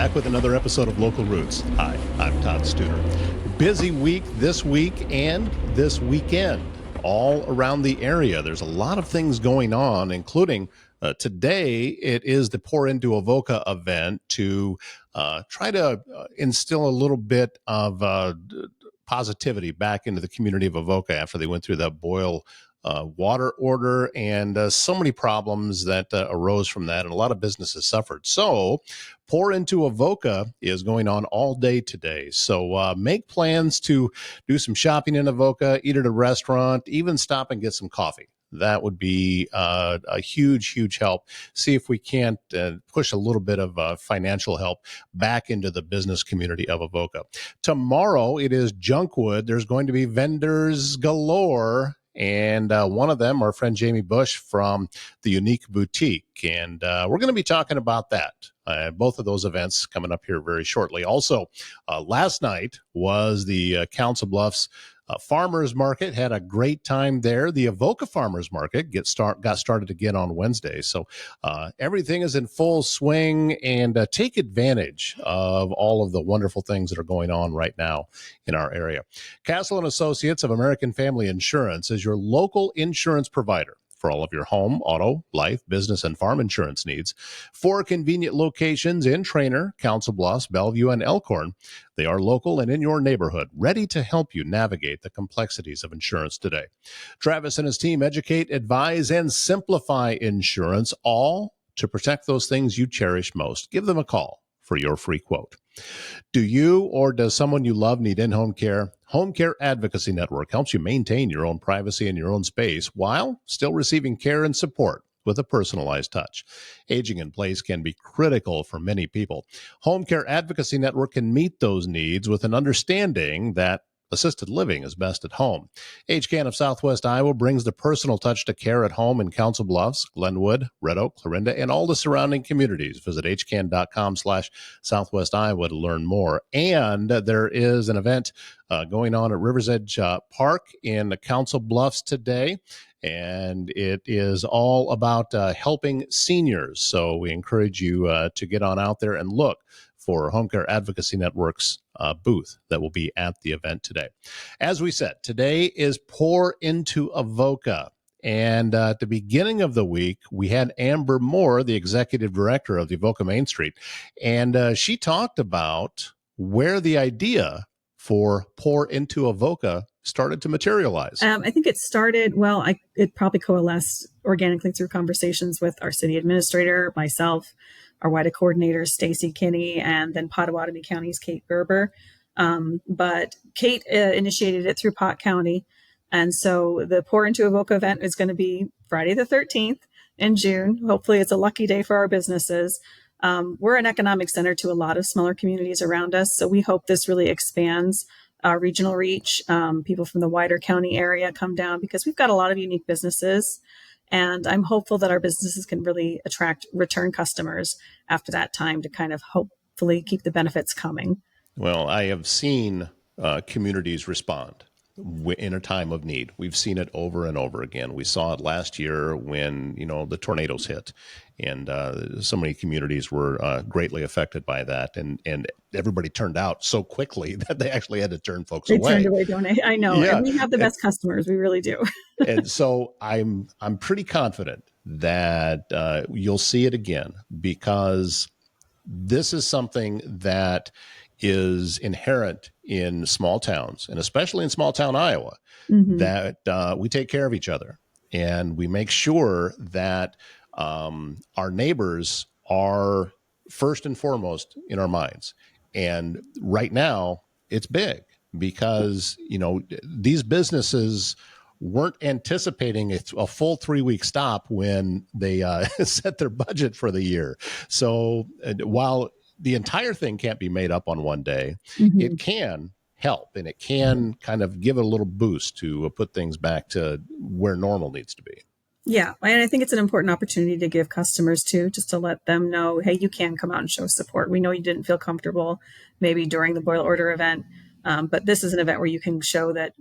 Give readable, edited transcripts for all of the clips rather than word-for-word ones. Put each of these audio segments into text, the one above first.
back with another episode of Local Roots. Hi, I'm Todd Studer. Busy week this week and this weekend all around the area. There's a lot of things going on, including today it is the Pour Into Avoca event to try to instill a little bit of positivity back into the community of Avoca after they went through that boil water order and so many problems that arose from that, and a lot of businesses suffered. So Pour Into Avoca is going on all day today. So make plans to do some shopping in Avoca, eat at a restaurant, even stop and get some coffee. That would be a huge, huge help. See if we can't push a little bit of financial help back into the business community of Avoca. Tomorrow, it is Junkwood. There's going to be vendors galore. And one of them, our friend Jamie Bush from the Unique Boutique. And we're going to be talking about that. Both of those events coming up here very shortly. Also, last night was the Council Bluffs Farmers Market. Had a great time there. The Avoca Farmers Market got started again on Wednesday. So everything is in full swing, and take advantage of all of the wonderful things that are going on right now in our area. Castle and Associates of American Family Insurance is your local insurance provider for all of your home, auto, life, business, and farm insurance needs. 4 convenient locations in Trainer, Council Bluffs, Bellevue, and Elkhorn. They are local and in your neighborhood, ready to help you navigate the complexities of insurance today. Travis and his team educate, advise, and simplify insurance, all to protect those things you cherish most. Give them a call for your free quote. Do you or does someone you love need in-home care? Home Care Advocacy Network helps you maintain your own privacy and your own space while still receiving care and support with a personalized touch. Aging in place can be critical for many people. Home Care Advocacy Network can meet those needs with an understanding that assisted living is best at home. HCAN of Southwest Iowa brings the personal touch to care at home in Council Bluffs, Glenwood, Red Oak, Clarinda, and all the surrounding communities. Visit hcan.com/Southwest Iowa to learn more. And there is an event going on at River's Edge Park in the Council Bluffs today. And it is all about helping seniors. So we encourage you to get on out there and look for Home Care Advocacy Network's booth that will be at the event today. As we said, today is Pour Into Avoca. And at the beginning of the week, we had Amber Moore, the executive director of the Avoca Main Street, and she talked about where the idea for Pour Into Avoca started to materialize. I think it started, it probably coalesced organically through conversations with our city administrator, myself, our WIDA coordinator, Stacy Kinney, and then Pottawatomie County's Kate Gerber. But Kate initiated it through Pot County. And so the Pour Into Avoca event is going to be Friday the 13th in June. Hopefully it's a lucky day for our businesses. We're an economic center to a lot of smaller communities around us. So we hope this really expands our regional reach. People from the wider county area come down because we've got a lot of unique businesses. And I'm hopeful that our businesses can really attract return customers after that time to kind of hopefully keep the benefits coming. Well, I have seen communities respond in a time of need. We've seen it over and over again. We saw it last year when, the tornadoes hit, and so many communities were greatly affected by that. And everybody turned out so quickly that they actually had to turn folks away. They turned away donate. I know. Yeah. And we have the best customers. We really do. And so I'm pretty confident that you'll see it again, because this is something that is inherent in small towns, and especially in small town Iowa, that we take care of each other and we make sure that our neighbors are first and foremost in our minds. And right now it's big because, these businesses weren't anticipating a full 3-week stop when they set their budget for the year. So while the entire thing can't be made up on one day, it can help, and it can kind of give it a little boost to put things back to where normal needs to be. Yeah. And I think it's an important opportunity to give customers too, just to let them know, hey, you can come out and show support. We know you didn't feel comfortable maybe during the boil order event, but this is an event where you can show that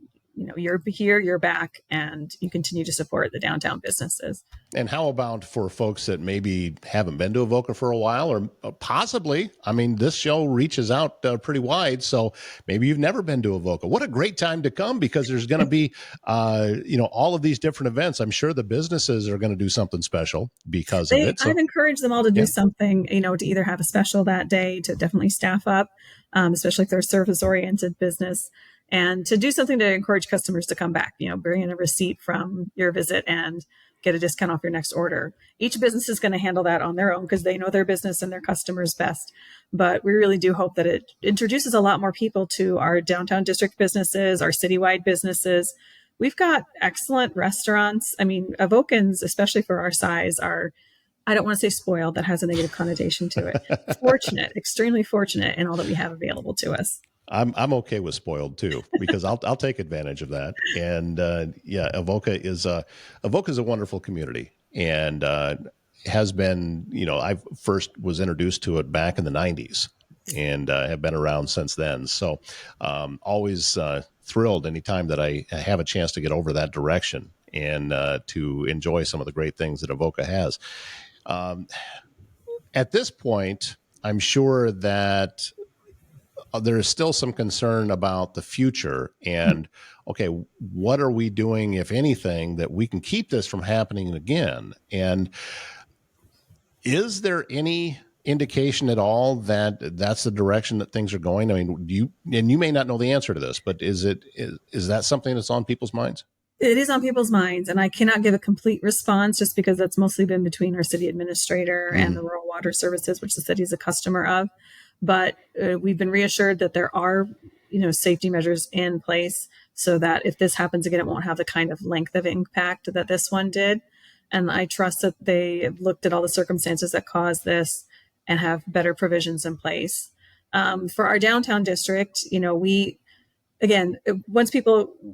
you're here, you're back, and you continue to support the downtown businesses. And how about for folks that maybe haven't been to Avoca for a while, or possibly, I mean, this show reaches out pretty wide. So maybe you've never been to Avoca. What a great time to come, because there's going to be, all of these different events. I'm sure the businesses are going to do something special because of it. So I've encouraged them all to do something, to either have a special that day, to definitely staff up, especially if they're a service-oriented business, and to do something to encourage customers to come back, bring in a receipt from your visit and get a discount off your next order. Each business is going to handle that on their own because they know their business and their customers best. But we really do hope that it introduces a lot more people to our downtown district businesses, our citywide businesses. We've got excellent restaurants. I mean, Avocans, especially for our size, are, I don't want to say spoiled, that has a negative connotation to it. Fortunate, extremely fortunate in all that we have available to us. I'm okay with spoiled too, because I'll take advantage of that. And Avoca is a wonderful community, and has been, I first was introduced to it back in the 90s, and have been around since then. So always thrilled anytime that I have a chance to get over that direction and to enjoy some of the great things that Avoca has. At this point, I'm sure that there is still some concern about the future, and okay, what are we doing, if anything, that we can keep this from happening again? And is there any indication at all that that's the direction that things are going? I mean, you may not know the answer to this, but is that something that's on people's minds? It is on people's minds, and I cannot give a complete response just because that's mostly been between our city administrator and the rural water services, which the city is a customer of. But we've been reassured that there are, safety measures in place so that if this happens again, it won't have the kind of length of impact that this one did. And I trust that they have looked at all the circumstances that caused this and have better provisions in place. For our downtown district, once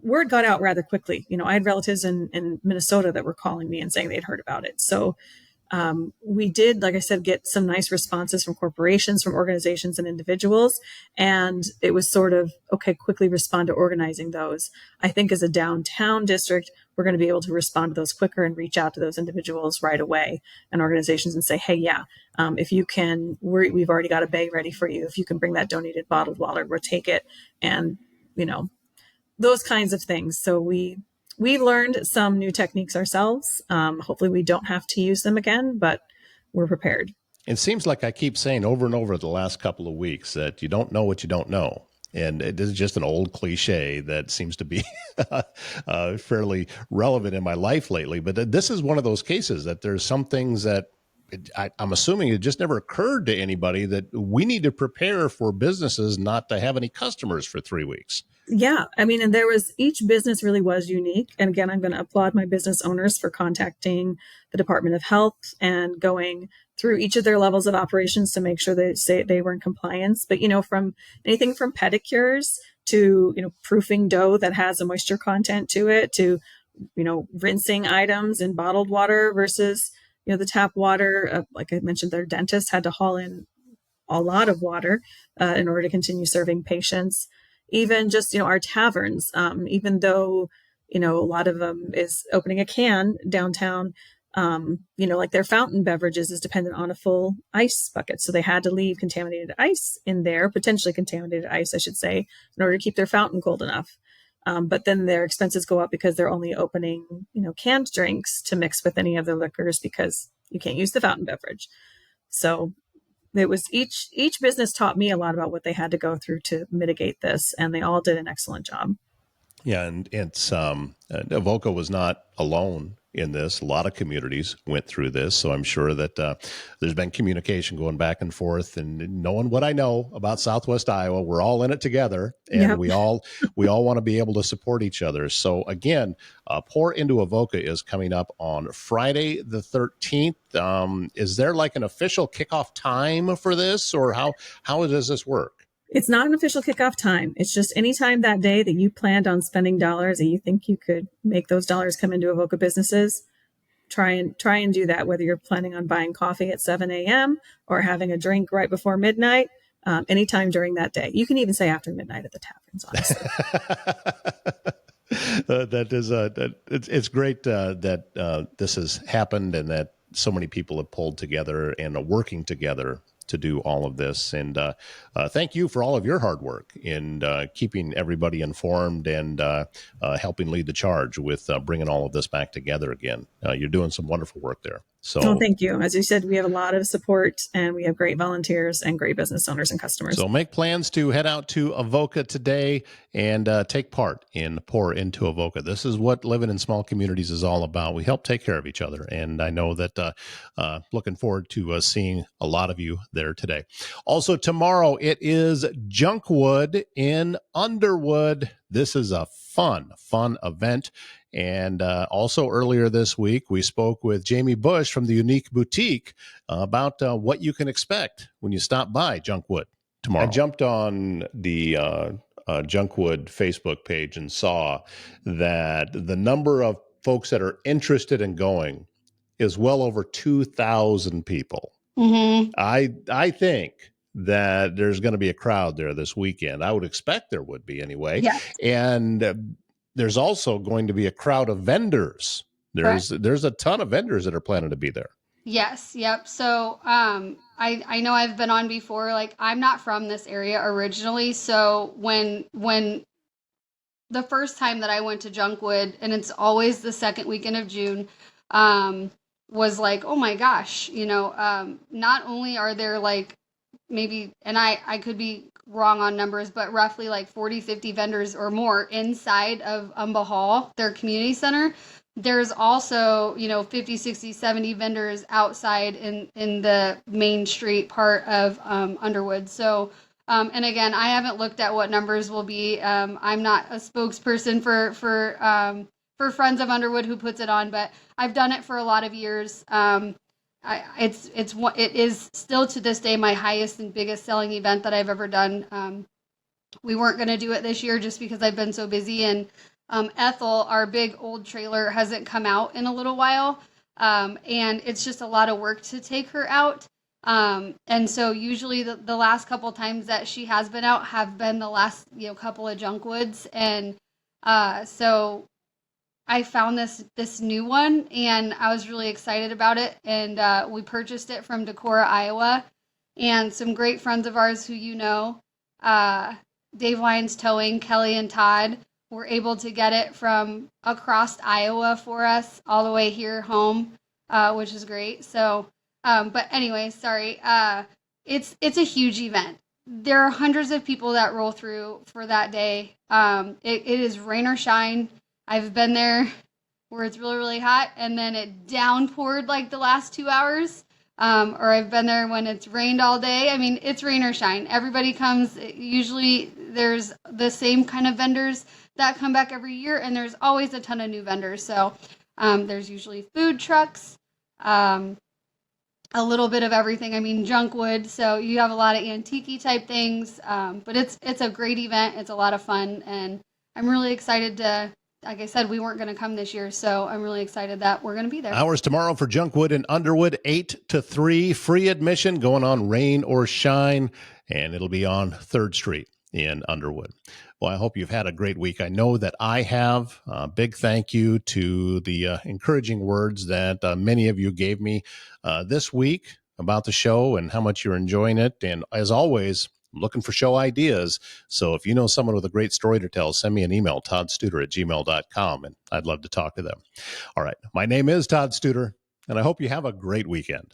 word got out rather quickly. I had relatives in Minnesota that were calling me and saying they'd heard about it. So we did, like I said, get some nice responses from corporations, from organizations and individuals. And it was sort of, okay, quickly respond to organizing those. I think as a downtown district, we're going to be able to respond to those quicker and reach out to those individuals right away and organizations and say, hey, if you can, we've already got a bay ready for you. If you can bring that donated bottled water, we'll take it. And, those kinds of things. So we've learned some new techniques ourselves. Hopefully we don't have to use them again, but we're prepared. It seems like I keep saying over and over the last couple of weeks that you don't know what you don't know. And it is just an old cliche that seems to be fairly relevant in my life lately. But this is one of those cases that there's some things that I'm assuming it just never occurred to anybody that we need to prepare for businesses not to have any customers for 3 weeks. Yeah. I mean, and each business really was unique. And again, I'm going to applaud my business owners for contacting the Department of Health and going through each of their levels of operations to make sure they were in compliance. But, from anything from pedicures to, proofing dough that has a moisture content to it, to, rinsing items in bottled water versus, the tap water. Like I mentioned, their dentist had to haul in a lot of water in order to continue serving patients. Even just, our taverns, even though, a lot of them is opening a can downtown, like their fountain beverages is dependent on a full ice bucket. So they had to leave contaminated ice in there, potentially contaminated ice, I should say, in order to keep their fountain cold enough. But then their expenses go up because they're only opening, canned drinks to mix with any other liquors because you can't use the fountain beverage. So it was each business taught me a lot about what they had to go through to mitigate this, and they all did an excellent job. Yeah, and it's Avoca was not alone in this. A lot of communities went through this, so I'm sure that there's been communication going back and forth. And knowing what I know about Southwest Iowa, we're all in it together, and we all want to be able to support each other. So again, Pour Into Avoca is coming up on Friday the 13th. Is there like an official kickoff time for this, or how does this work? It's not an official kickoff time. It's just any time that day that you planned on spending dollars and you think you could make those dollars come into Avoca businesses, try and do that, whether you're planning on buying coffee at 7 a.m. or having a drink right before midnight, anytime during that day. You can even say after midnight at the taverns, honestly. That is it's great that this has happened and that so many people have pulled together and are working together to do all of this. And thank you for all of your hard work in keeping everybody informed and helping lead the charge with bringing all of this back together again. You're doing some wonderful work there. Oh, So thank you. As you said, we have a lot of support and we have great volunteers and great business owners and customers. So make plans to head out to Avoca today and take part in Pour Into Avoca. This is what living in small communities is all about. We help take care of each other. And I know that looking forward to seeing a lot of you there today. Also, tomorrow it is Junkwood in Underwood. This is a fun event. And also earlier this week, we spoke with Jamie Bush from the Unique Boutique about what you can expect when you stop by Junkwood tomorrow. I jumped on the Junkwood Facebook page and saw that the number of folks that are interested in going is well over 2,000 people. Mm-hmm. I think that there's going to be a crowd there this weekend. I would expect there would be anyway. Yes. And there's also going to be a crowd of vendors. There's a ton of vendors that are planning to be there. Yes. Yep. So I know I've been on before. Like, I'm not from this area originally. So when the first time that I went to Junkwood, and it's always the second weekend of June, was like, oh my gosh, not only are there like maybe, and I could be wrong on numbers, but roughly like 40, 50 vendors or more inside of Hall, their community center. There's also, 50, 60, 70 vendors outside in the main street part of Underwood. So, and again, I haven't looked at what numbers will be. I'm not a spokesperson for Friends of Underwood who puts it on, but I've done it for a lot of years. It is still to this day my highest and biggest selling event that I've ever done. We weren't going to do it this year just because I've been so busy, and Ethel, our big old trailer, hasn't come out in a little while, and it's just a lot of work to take her out. And so usually the last couple times that she has been out have been the last couple of Junkwoods, and so I found this new one, and I was really excited about it. And we purchased it from Decorah, Iowa, and some great friends of ours who Dave Lyons Towing, Kelly and Todd, were able to get it from across Iowa for us all the way here home, which is great. So, but anyway, sorry. It's a huge event. There are hundreds of people that roll through for that day. It is rain or shine. I've been there where it's really, really hot and then it downpoured like the last 2 hours. Or I've been there when it's rained all day. I mean, it's rain or shine. Everybody comes. Usually there's the same kind of vendors that come back every year, and there's always a ton of new vendors. So there's usually food trucks, a little bit of everything. I mean, Junkwood. So you have a lot of antique type things, but it's a great event. It's a lot of fun, and I'm really excited to. Like I said, we weren't going to come this year, so I'm really excited that we're going to be there. Hours tomorrow for Junkwood in Underwood, 8 to 3, free admission, going on rain or shine, and it'll be on 3rd Street in Underwood. Well, I hope you've had a great week. I know that I have. Big thank you to the encouraging words that many of you gave me this week about the show and how much you're enjoying it. And as always, I'm looking for show ideas. So if you know someone with a great story to tell, send me an email, toddstuder@gmail.com, and I'd love to talk to them. All right. My name is Todd Studer, and I hope you have a great weekend.